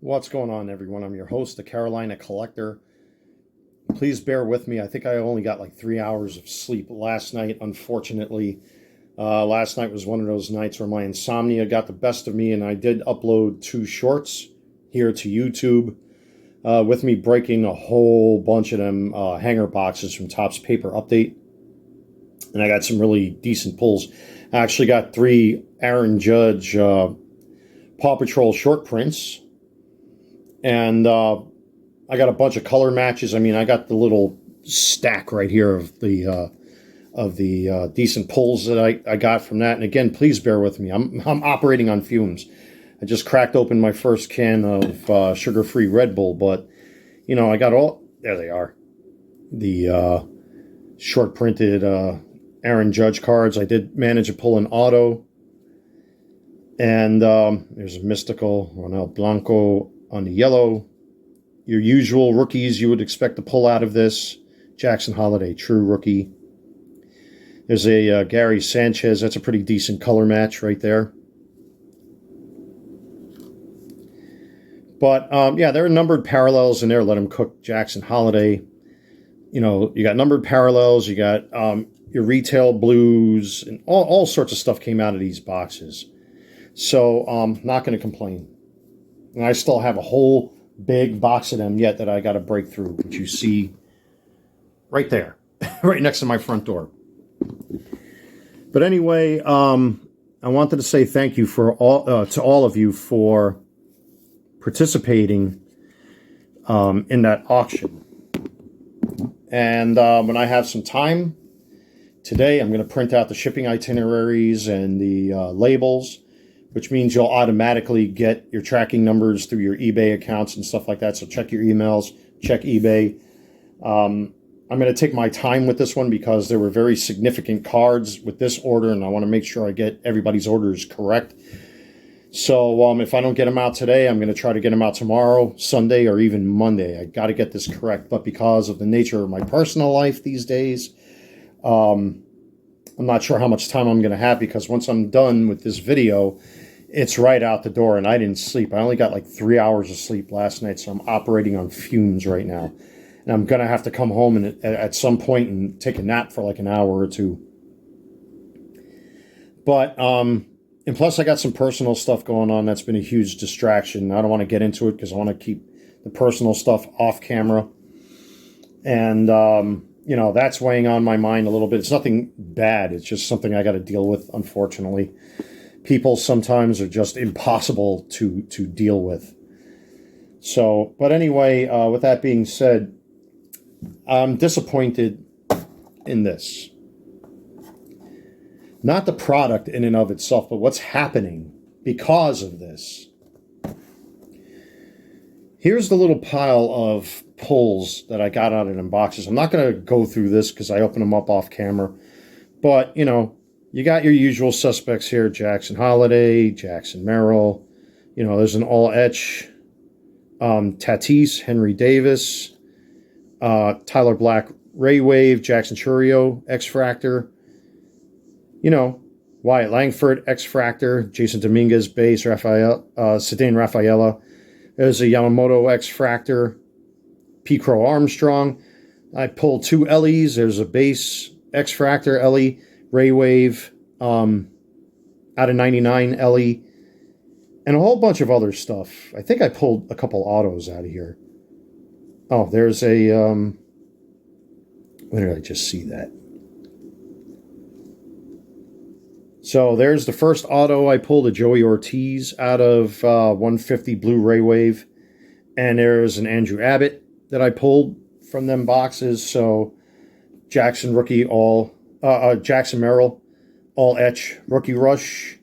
What's going on, everyone? I'm your host, the Carolina Collector. Please bear with me. I think I only got like 3 hours of sleep last night, unfortunately. Last night was one of those nights where my insomnia got the best of me, and I did upload 2 shorts here to YouTube, with me breaking a whole bunch of them hanger boxes from Topps Paper Update. And I got some really decent pulls. I actually got 3 Aaron Judge Paw Patrol short prints. And I got a bunch of color matches. I mean, I got the little stack right here of the decent pulls that I got from that. And again, please bear with me. I'm operating on fumes. I just cracked open my first can of sugar-free Red Bull, but you know, I got all there. They are the short printed Aaron Judge cards. I did manage to pull an auto, and there's a mystical Ronel Blanco on the yellow. Your usual rookies you would expect to pull out of this. Jackson Holiday, true rookie. There's a Gary Sanchez. That's a pretty decent color match right there. But, yeah, there are numbered parallels in there. Let him cook, Jackson Holiday. You know, you got numbered parallels. You got your retail blues. And all sorts of stuff came out of these boxes. So, not going to complain. And I still have a whole big box of them yet that I got to break through, which you see right there, right next to my front door. But anyway, I wanted to say thank you for to all of you for participating in that auction. And when I have some time today, I'm going to print out the shipping itineraries and the labels, which means you'll automatically get your tracking numbers through your eBay accounts and stuff like that. So check your emails, check eBay. I'm going to take my time with this one because there were very significant cards with this order, and I want to make sure I get everybody's orders correct. So if I don't get them out today, I'm going to try to get them out tomorrow, Sunday, or even Monday. I got to get this correct. But because of the nature of my personal life these days, I'm not sure how much time I'm going to have, because once I'm done with this video, it's right out the door, and I didn't sleep. I only got like 3 hours of sleep last night, so I'm operating on fumes right now. And I'm going to have to come home and at some point and take a nap for like an hour or two. But, and plus I got some personal stuff going on that's been a huge distraction. I don't want to get into it because I want to keep the personal stuff off camera. And, you know, that's weighing on my mind a little bit. It's nothing bad. It's just something I got to deal with, unfortunately. People sometimes are just impossible to deal with. So, but anyway, with that being said, I'm disappointed in this. Not the product in and of itself, but what's happening because of this. Here's the little pile of pulls that I got out of them boxes. I'm not going to go through this because I opened them up off camera. But, you know, you got your usual suspects here. Jackson Holiday, Jackson Merrill. You know, there's an all-etch. Tatis, Henry Davis. Tyler Black, Ray Wave, Jackson Churio, X-Fractor. You know, Wyatt Langford, X-Fractor. Jason Dominguez, base. Cedane Rafaela. There's a Yamamoto X-Fractor. P. Crow Armstrong. I pulled 2 Ellies. There's a base X-Fractor Ellie, Ray Wave, out of 99 Ellie, and a whole bunch of other stuff. I think I pulled a couple autos out of here. Oh, there's a, where did I just see that? So there's the first auto I pulled, a Joey Ortiz out of 150 Blue Ray Wave. And there's an Andrew Abbott that I pulled from them boxes. So Jackson rookie, Jackson Merrill, all etch, rookie rush.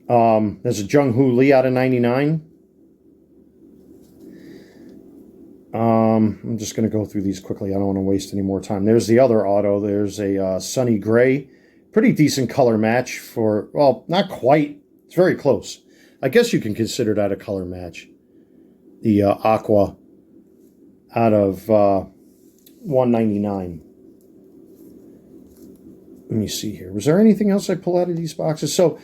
There's a Jung Hoo Lee out of 99. I'm just going to go through these quickly. I don't want to waste any more time. There's the other auto. There's a Sonny Gray. Pretty decent color match for, well, not quite. It's very close. I guess you can consider that a color match. The Aqua out of 199. Let me see here. Was there anything else I pull out of these boxes? So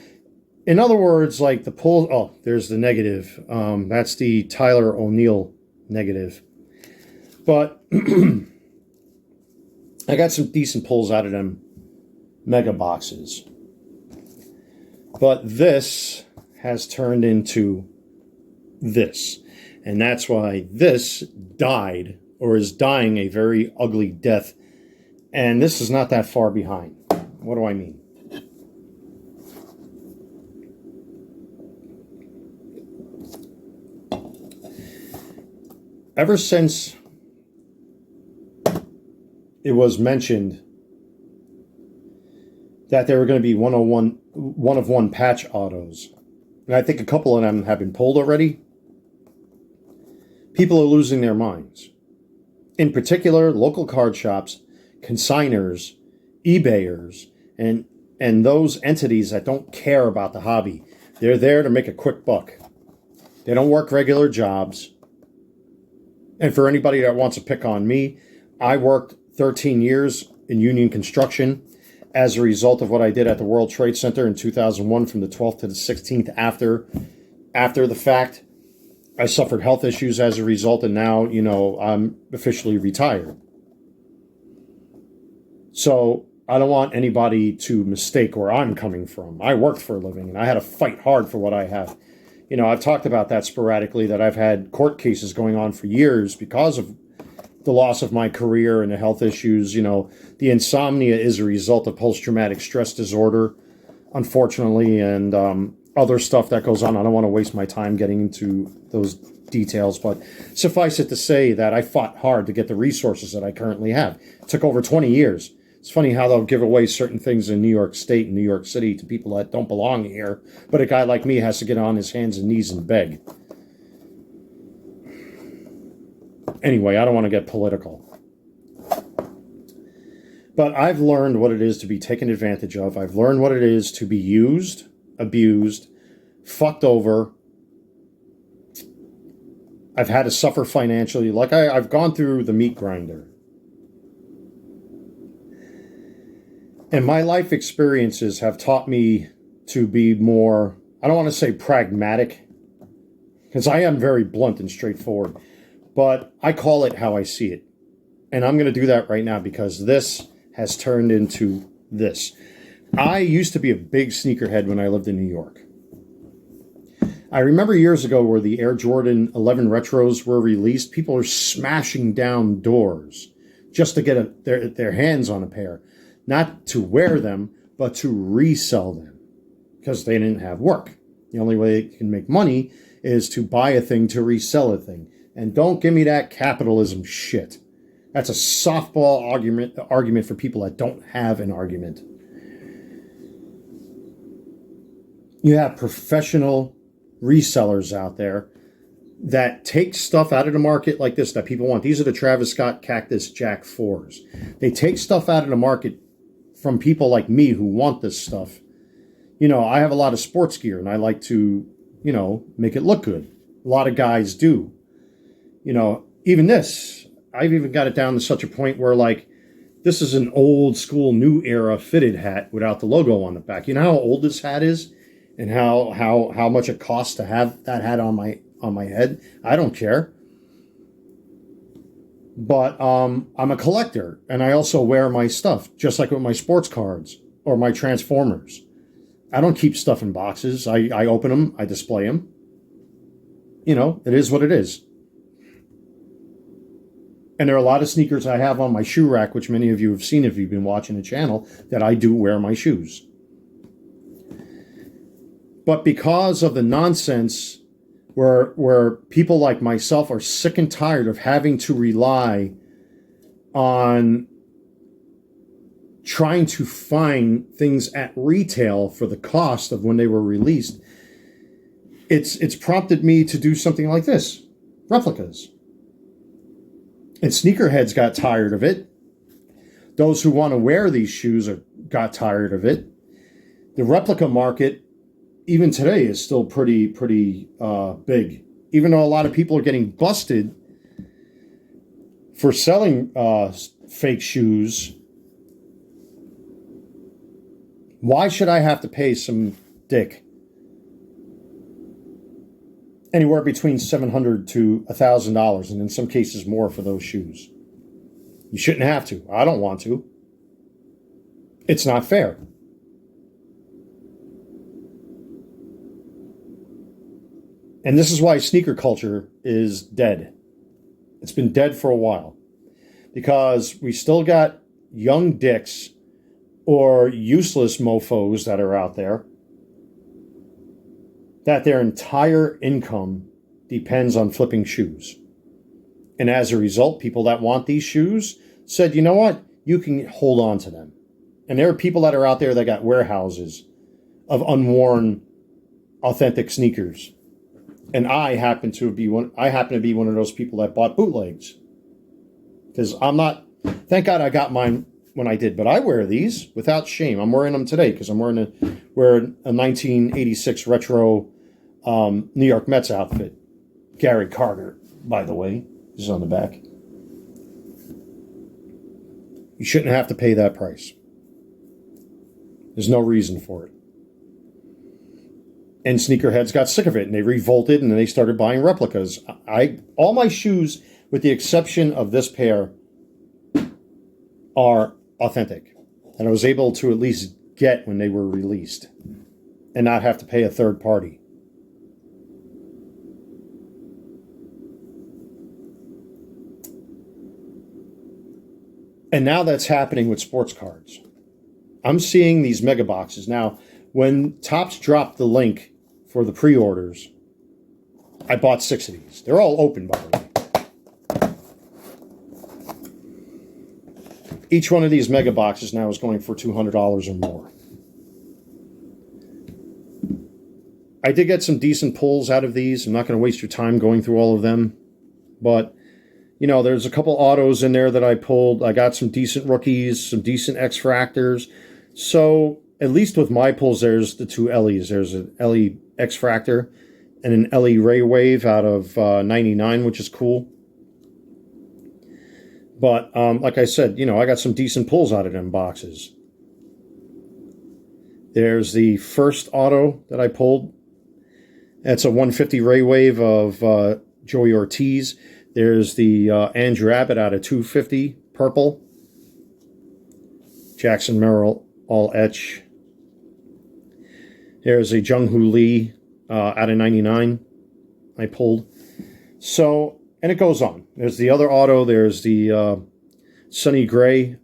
In other words, like the pull, oh, there's the negative. That's the Tyler O'Neill negative. But I got some decent pulls out of them mega boxes. But this has turned into this. And that's why this died, or is dying a very ugly death. And this is not that far behind. What do I mean? Ever since it was mentioned that there were going to be one of one patch autos, and I think a couple of them have been pulled already, people are losing their minds. In particular, local card shops, consigners, eBayers, and those entities that don't care about the hobby. They're there to make a quick buck. They don't work regular jobs. And for anybody that wants to pick on me, I worked 13 years in union construction as a result of what I did at the World Trade Center in 2001 from the 12th to the 16th after the fact. I suffered health issues as a result, and now, I'm officially retired. So I don't want anybody to mistake where I'm coming from. I worked for a living, and I had to fight hard for what I have. I've talked about that sporadically, that I've had court cases going on for years because of the loss of my career and the health issues. The insomnia is a result of post-traumatic stress disorder, unfortunately, and other stuff that goes on. I don't want to waste my time getting into those details, but suffice it to say that I fought hard to get the resources that I currently have. It took over 20 years. It's funny how they'll give away certain things in New York State and New York City to people that don't belong here, but a guy like me has to get on his hands and knees and beg. Anyway, I don't want to get political. But I've learned what it is to be taken advantage of. I've learned what it is to be used, abused, fucked over. I've had to suffer financially. Like I've gone through the meat grinder. And my life experiences have taught me to be more, I don't want to say pragmatic, because I am very blunt and straightforward, but I call it how I see it. And I'm going to do that right now because this has turned into this. I used to be a big sneakerhead when I lived in New York. I remember years ago where the Air Jordan 11 Retros were released, people were smashing down doors just to get their hands on a pair. Not to wear them, but to resell them because they didn't have work. The only way you can make money is to buy a thing to resell a thing. And don't give me that capitalism shit. That's a softball argument for people that don't have an argument. You have professional resellers out there that take stuff out of the market like this that people want. These are the Travis Scott Cactus Jack 4s. They take stuff out of the market from people like me who want this stuff. I have a lot of sports gear and I like to, make it look good. A lot of guys do. Even this, I've even got it down to such a point where this is an old school new era fitted hat without the logo on the back. You know how old this hat is and how much it costs to have that hat on my head? I don't care. But I'm a collector, and I also wear my stuff, just like with my sports cards or my Transformers. I don't keep stuff in boxes. I open them, I display them. It is what it is. And there are a lot of sneakers I have on my shoe rack, which many of you have seen if you've been watching the channel, that I do wear my shoes. But because of the nonsense where people like myself are sick and tired of having to rely on trying to find things at retail for the cost of when they were released, it's prompted me to do something like this, replicas. And sneakerheads got tired of it. Those who want to wear these shoes got tired of it. The replica market, even today, is still pretty big. Even though a lot of people are getting busted for selling fake shoes, why should I have to pay some dick anywhere between $700 to $1,000, and in some cases more for those shoes. You shouldn't have to. I don't want to. It's not fair. And this is why sneaker culture is dead. It's been dead for a while. Because we still got young dicks or useless mofos that are out there that their entire income depends on flipping shoes. And as a result, people that want these shoes said, you know what? You can hold on to them. And there are people that are out there that got warehouses of unworn, authentic sneakers. And I happen to be one of those people that bought bootlegs. Because I'm not, thank God I got mine when I did, but I wear these without shame. I'm wearing them today because I'm wearing a 1986 retro New York Mets outfit. Gary Carter, by the way, is on the back. You shouldn't have to pay that price. There's no reason for it. And sneakerheads got sick of it, and they revolted, and then they started buying replicas. All my shoes, with the exception of this pair, are authentic. And I was able to at least get when they were released and not have to pay a third party. And now that's happening with sports cards. I'm seeing these mega boxes. Now, when Topps dropped the link for the pre-orders, I bought 6 of these. They're all open, by the way. Each one of these mega boxes now is going for $200 or more. I did get some decent pulls out of these. I'm not going to waste your time going through all of them. But, you know, there's a couple autos in there that I pulled. I got some decent rookies, some decent X-Fractors. So, at least with my pulls, there's the 2 LEs. There's an LE X-Fractor and an LE Ray Wave out of 99, which is cool. But, like I said, you know, I got some decent pulls out of them boxes. There's the first auto that I pulled. That's a 150 Ray Wave of Joey Ortiz. There's the Andrew Abbott out of 250 purple. Jackson Merrill all etch. There's a Jung-Hoo Lee out of 99 I pulled. So, and it goes on. There's the other auto. There's the Sonny Gray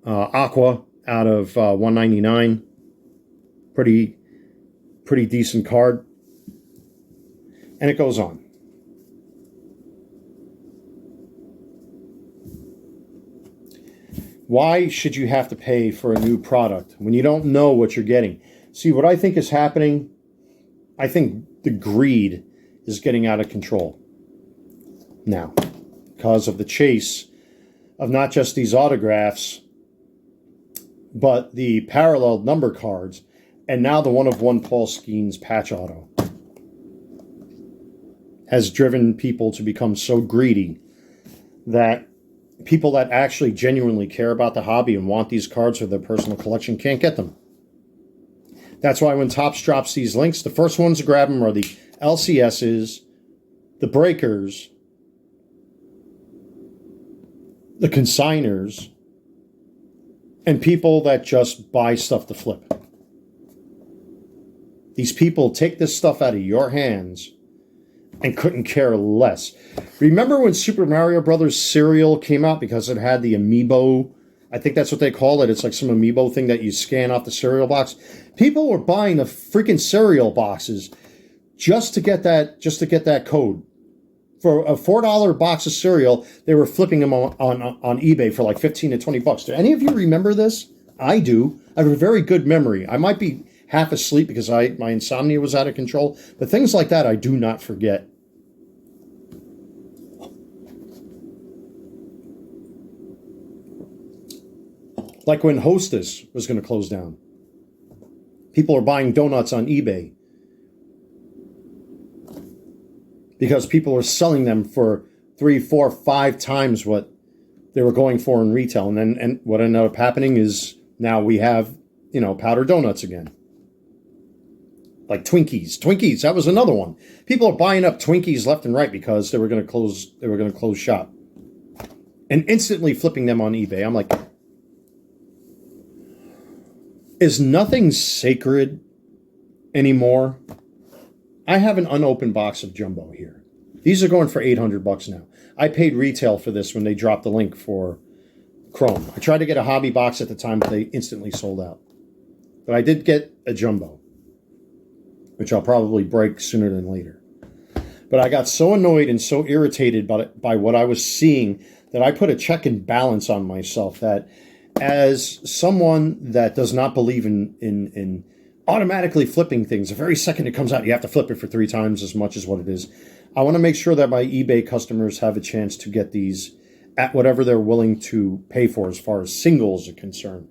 Aqua out of 199. Pretty decent card. And it goes on. Why should you have to pay for a new product when you don't know what you're getting? See, what I think is happening, I think the greed is getting out of control now because of the chase of not just these autographs, but the parallel number cards, and now the one-of-one Paul Skeens patch auto has driven people to become so greedy that people that actually genuinely care about the hobby and want these cards for their personal collection can't get them. That's why when Topps drops these links, the first ones to grab them are the LCSs, the breakers, the consigners, and people that just buy stuff to flip. These people take this stuff out of your hands and couldn't care less. Remember when Super Mario Brothers cereal came out because it had the amiibo? I think that's what they call it. It's like some amiibo thing that you scan off the cereal box. People were buying the freaking cereal boxes just to get that code. For a $4 box of cereal, they were flipping them on eBay for like 15 to 20 bucks. Do any of you remember this? I do. I have a very good memory. I might be half asleep because my insomnia was out of control, but things like that I do not forget. Like when Hostess was going to close down. People are buying donuts on eBay because people are selling them for 3, 4, 5 times what they were going for in retail. And what ended up happening is now we have, powdered donuts again. Like Twinkies. Twinkies, that was another one. People are buying up Twinkies left and right because they were going to close shop. And instantly flipping them on eBay. I'm like, is nothing sacred anymore? I have an unopened box of Jumbo here. These are going for $800 now. I paid retail for this when they dropped the link for Chrome. I tried to get a hobby box at the time, but they instantly sold out. But I did get a Jumbo, which I'll probably break sooner than later. But I got so annoyed and so irritated by what I was seeing that I put a check and balance on myself that as someone that does not believe in automatically flipping things, the very second it comes out, you have to flip it for 3 times as much as what it is. I want to make sure that my eBay customers have a chance to get these at whatever they're willing to pay for as far as singles are concerned.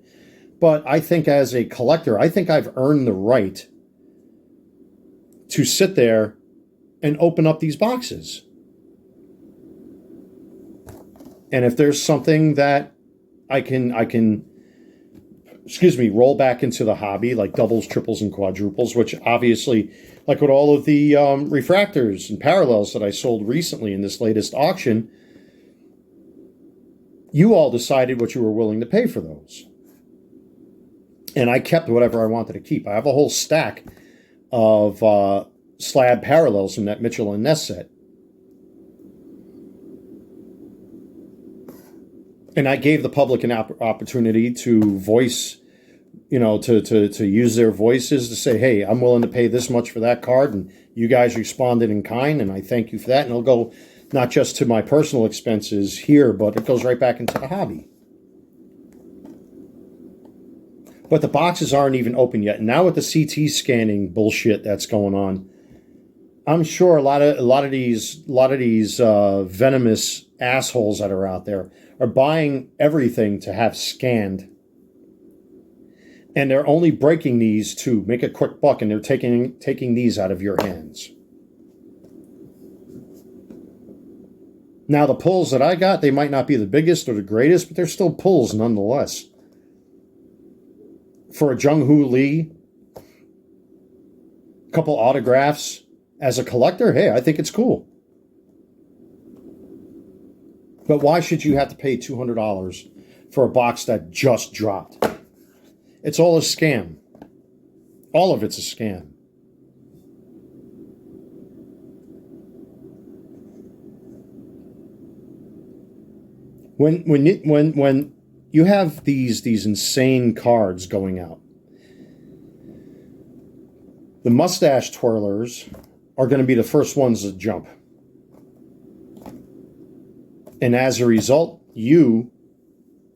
But I think as a collector, I think I've earned the right to sit there and open up these boxes. And if there's something that I can roll back into the hobby, like doubles, triples, and quadruples, which obviously, like with all of the refractors and parallels that I sold recently in this latest auction, you all decided what you were willing to pay for those. And I kept whatever I wanted to keep. I have a whole stack of slab parallels from that Mitchell and Ness set. And I gave the public an opportunity to voice, to use their voices to say, hey, I'm willing to pay this much for that card. And you guys responded in kind, and I thank you for that. And it'll go not just to my personal expenses here, but it goes right back into the hobby. But the boxes aren't even open yet. And now with the CT scanning bullshit that's going on, I'm sure a lot of these venomous assholes that are out there are buying everything to have scanned. And they're only breaking these to make a quick buck, and they're taking these out of your hands. Now, the pulls that I got, they might not be the biggest or the greatest, but they're still pulls nonetheless. For a Jung-Hoo Lee, a couple autographs, as a collector, hey, I think it's cool. But why should you have to pay $200 for a box that just dropped? It's all a scam. All of it's a scam. When you have these insane cards going out, the mustache twirlers are going to be the first ones to jump. And as a result, you,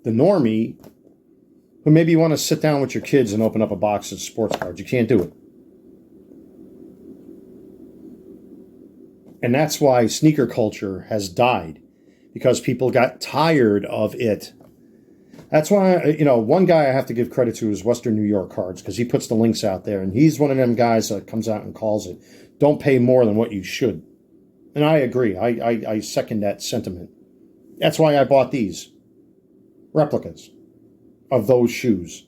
the normie, who maybe you want to sit down with your kids and open up a box of sports cards, you can't do it. And that's why sneaker culture has died, because people got tired of it. That's why, one guy I have to give credit to is Western New York Cards, because he puts the links out there, and he's one of them guys that comes out and calls it, don't pay more than what you should. And I agree. I second that sentiment. That's why I bought these replicas of those shoes.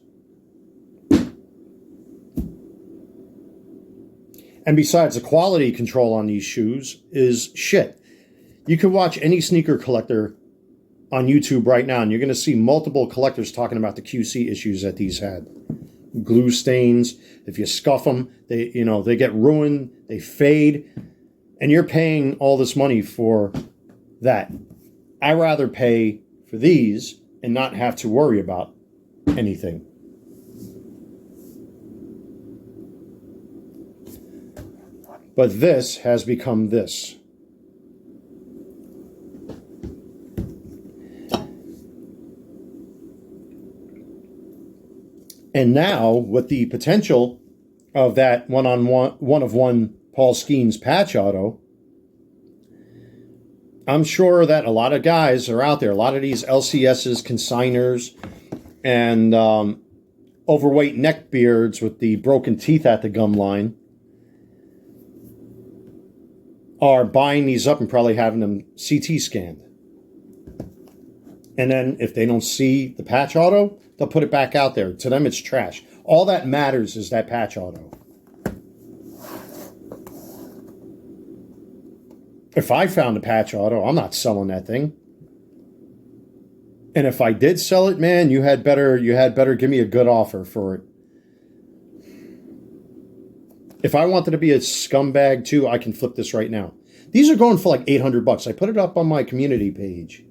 And besides, the quality control on these shoes is shit. You can watch any sneaker collector on YouTube right now, and you're going to see multiple collectors talking about the QC issues that these had. Glue stains. If you scuff them, they get ruined. They fade, and you're paying all this money for that. I rather pay for these and not have to worry about anything. But this has become this. And now, with the potential of that one-of-one Paul Skeens patch auto, I'm sure that a lot of guys are out there, a lot of these LCSs, consigners, and overweight neckbeards with the broken teeth at the gum line are buying these up and probably having them CT scanned. And then if they don't see the patch auto, they'll put it back out there. To them, it's trash. All that matters is that patch auto. If I found a patch auto, I'm not selling that thing. And if I did sell it, man, you had better give me a good offer for it. If I wanted to be a scumbag too, I can flip this right now. These are going for like $800. I put it up on my community page.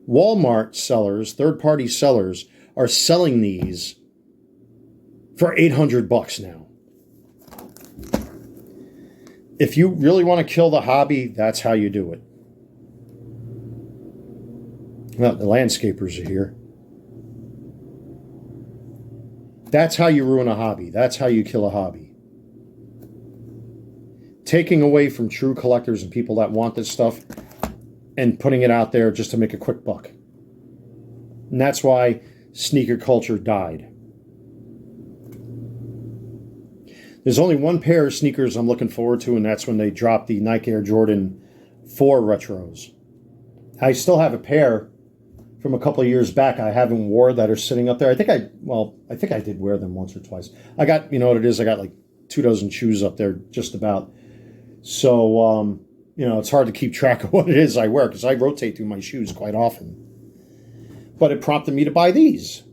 Walmart sellers, third-party sellers, are selling these for $800 now. If you really want to kill the hobby, that's how you do it. Well, the landscapers are here. That's how you ruin a hobby. That's how you kill a hobby. Taking away from true collectors and people that want this stuff and putting it out there just to make a quick buck. And that's why sneaker culture died. There's only one pair of sneakers I'm looking forward to, and that's when they drop the Nike Air Jordan 4 retros. I still have a pair from a couple of years back I haven't wore that are sitting up there. I think I did wear them once or twice. I got, you know what it is, I got like 24 shoes up there just about. So, it's hard to keep track of what it is I wear because I rotate through my shoes quite often. But it prompted me to buy these.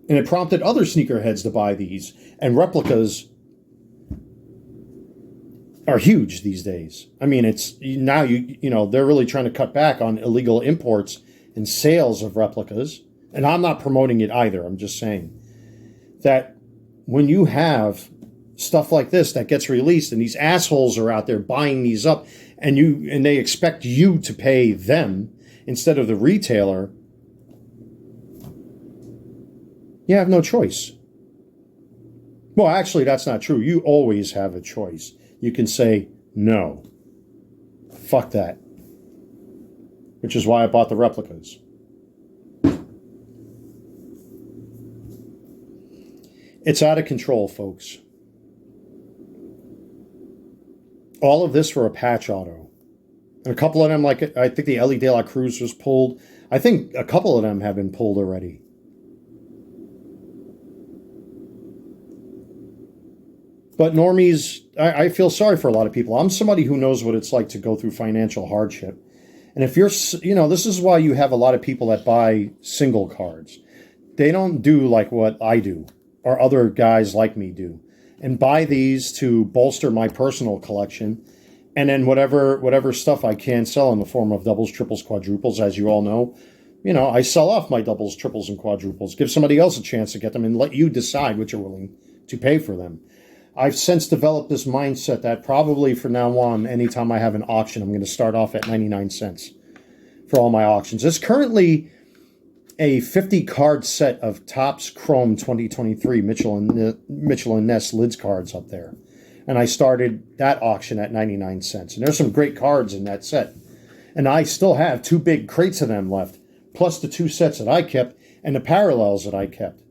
And it prompted other sneakerheads to buy these. And replicas are huge these days. I mean, it's now they're really trying to cut back on illegal imports and sales of replicas. And I'm not promoting it either. I'm just saying that when you have stuff like this that gets released and these assholes are out there buying these up and they expect you to pay them instead of the retailer, you have no choice. Well, actually, that's not true. You always have a choice. You can say, no, fuck that. Which is why I bought the replicas. It's out of control, folks. All of this for a patch auto. And a couple of them, like I think the Ellie De La Cruz was pulled. I think a couple of them have been pulled already. But normies, I feel sorry for a lot of people. I'm somebody who knows what it's like to go through financial hardship. And if you're, this is why you have a lot of people that buy single cards. They don't do like what I do or other guys like me do and buy these to bolster my personal collection. And then whatever stuff I can sell in the form of doubles, triples, quadruples, as you all know, I sell off my doubles, triples, and quadruples. Give somebody else a chance to get them and let you decide what you're willing to pay for them. I've since developed this mindset that probably from now on, anytime I have an auction, I'm going to start off at 99 cents for all my auctions. There's currently a 50 card set of Topps Chrome 2023 Mitchell and Ness lids cards up there. And I started that auction at 99 cents. And there's some great cards in that set. And I still have 2 big crates of them left, plus the 2 sets that I kept and the parallels that I kept.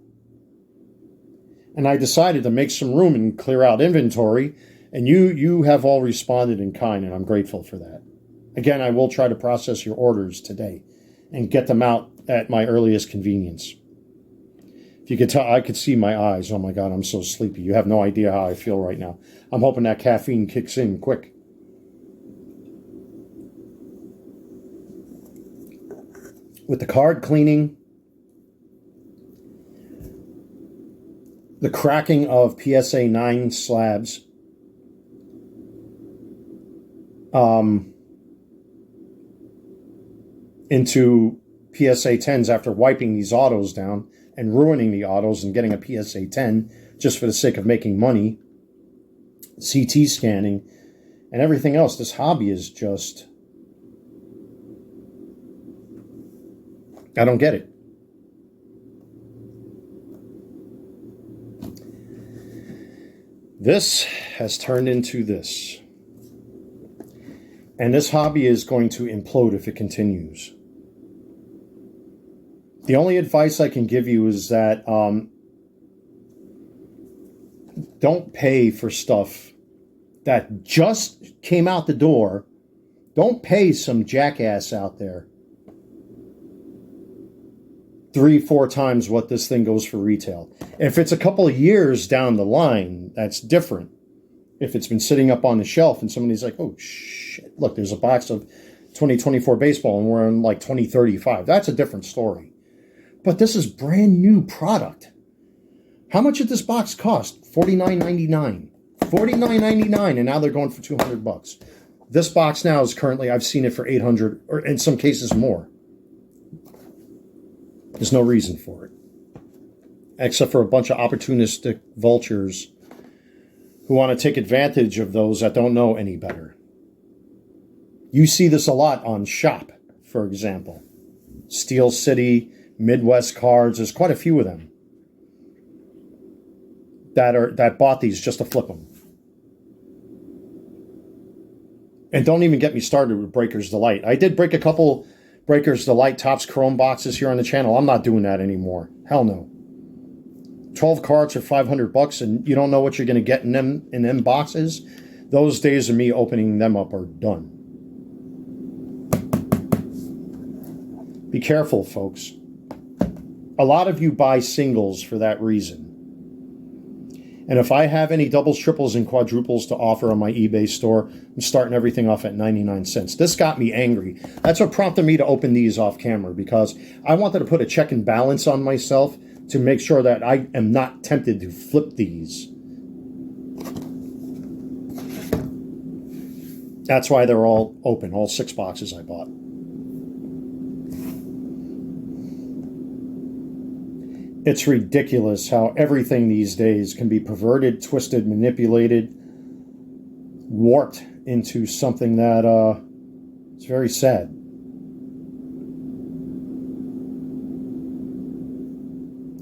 And I decided to make some room and clear out inventory. And you have all responded in kind, and I'm grateful for that. Again, I will try to process your orders today and get them out at my earliest convenience. If you could tell, I could see my eyes. Oh my God, I'm so sleepy. You have no idea how I feel right now. I'm hoping that caffeine kicks in quick. With the card cleaning, the cracking of PSA 9 slabs, into PSA 10s after wiping these autos down and ruining the autos and getting a PSA 10 just for the sake of making money, CT scanning, and everything else. This hobby is just, I don't get it. This has turned into this. And this hobby is going to implode if it continues. The only advice I can give you is that don't pay for stuff that just came out the door. Don't pay some jackass out there 3-4 times what this thing goes for retail. If it's a couple of years down the line, that's different. If it's been sitting up on the shelf and somebody's like, oh, shit, look, there's a box of 2024 baseball and we're in like 2035. That's a different story. But this is brand new product. How much did this box cost? $49.99. $49.99, and now they're going for $200. This box now is currently, I've seen it for $800, or in some cases more. There's no reason for it. Except for a bunch of opportunistic vultures who want to take advantage of those that don't know any better. You see this a lot on Shop, for example. Steel City, Midwest Cards, there's quite a few of them that bought these just to flip them. And don't even get me started with Breaker's Delight. I did break a couple Breaker's Delight Topps Chrome boxes here on the channel. I'm not doing that anymore. Hell no. 12 cards for $500 and you don't know what you're going to get in them boxes. Those days of me opening them up are done. Be careful, folks. A lot of you buy singles for that reason. And if I have any doubles, triples, and quadruples to offer on my eBay store, I'm starting everything off at 99 cents. This got me angry. That's what prompted me to open these off camera, because I wanted to put a check and balance on myself to make sure that I am not tempted to flip these. That's why they're all open, all 6 boxes I bought. It's ridiculous how everything these days can be perverted, twisted, manipulated, warped into something that it's very sad.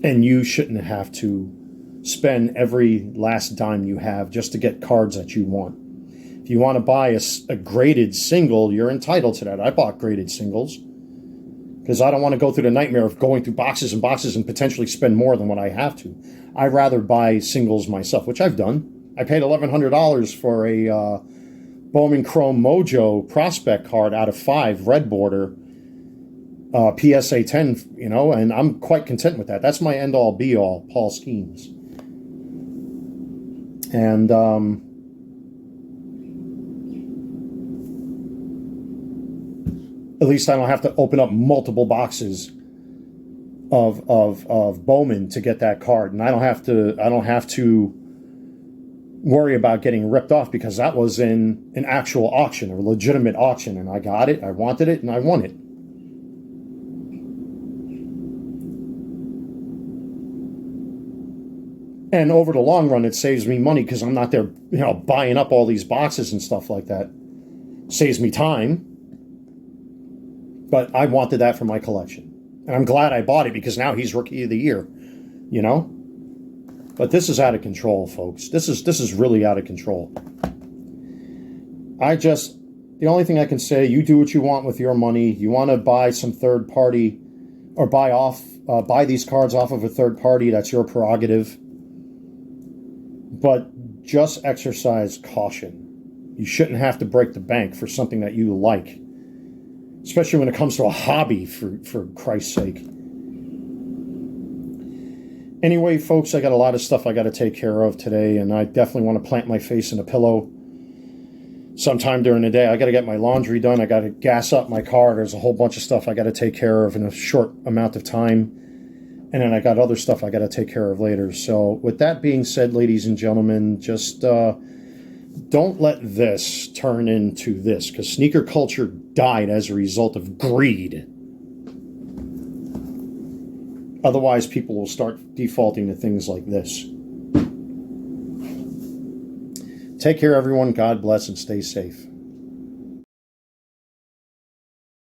And you shouldn't have to spend every last dime you have just to get cards that you want. If you want to buy a graded single, you're entitled to that. I bought graded singles because I don't want to go through the nightmare of going through boxes and boxes and potentially spend more than what I have to. I'd rather buy singles myself, which I've done. I paid $1,100 for a Bowman Chrome Mojo prospect card out of 5, red border, PSA 10, you know, and I'm quite content with that. That's my end-all, be-all, Paul Schemes. And at least I don't have to open up multiple boxes of Bowman to get that card, and I don't have to worry about getting ripped off, because that was in an actual auction, a legitimate auction, and I got it, I wanted it, and I won it. And over the long run, it saves me money because I'm not there, you know, buying up all these boxes and stuff like that. Saves me time. But I wanted that for my collection. And I'm glad I bought it, because now he's Rookie of the Year, you know? But this is out of control, folks. This is really out of control. The only thing I can say, you do what you want with your money. You want to buy some third party, or buy these cards off of a third party, that's your prerogative. But just exercise caution. You shouldn't have to break the bank for something that you like. Especially when it comes to a hobby, for Christ's sake. Anyway, folks, I got a lot of stuff I got to take care of today, and I definitely want to plant my face in a pillow sometime during the day. I got to get my laundry done. I got to gas up my car. There's a whole bunch of stuff I got to take care of in a short amount of time. And then I got other stuff I got to take care of later. So with that being said, ladies and gentlemen, just don't let this turn into this, because sneaker culture died as a result of greed. Otherwise, people will start defaulting to things like this. Take care, everyone. God bless, and stay safe.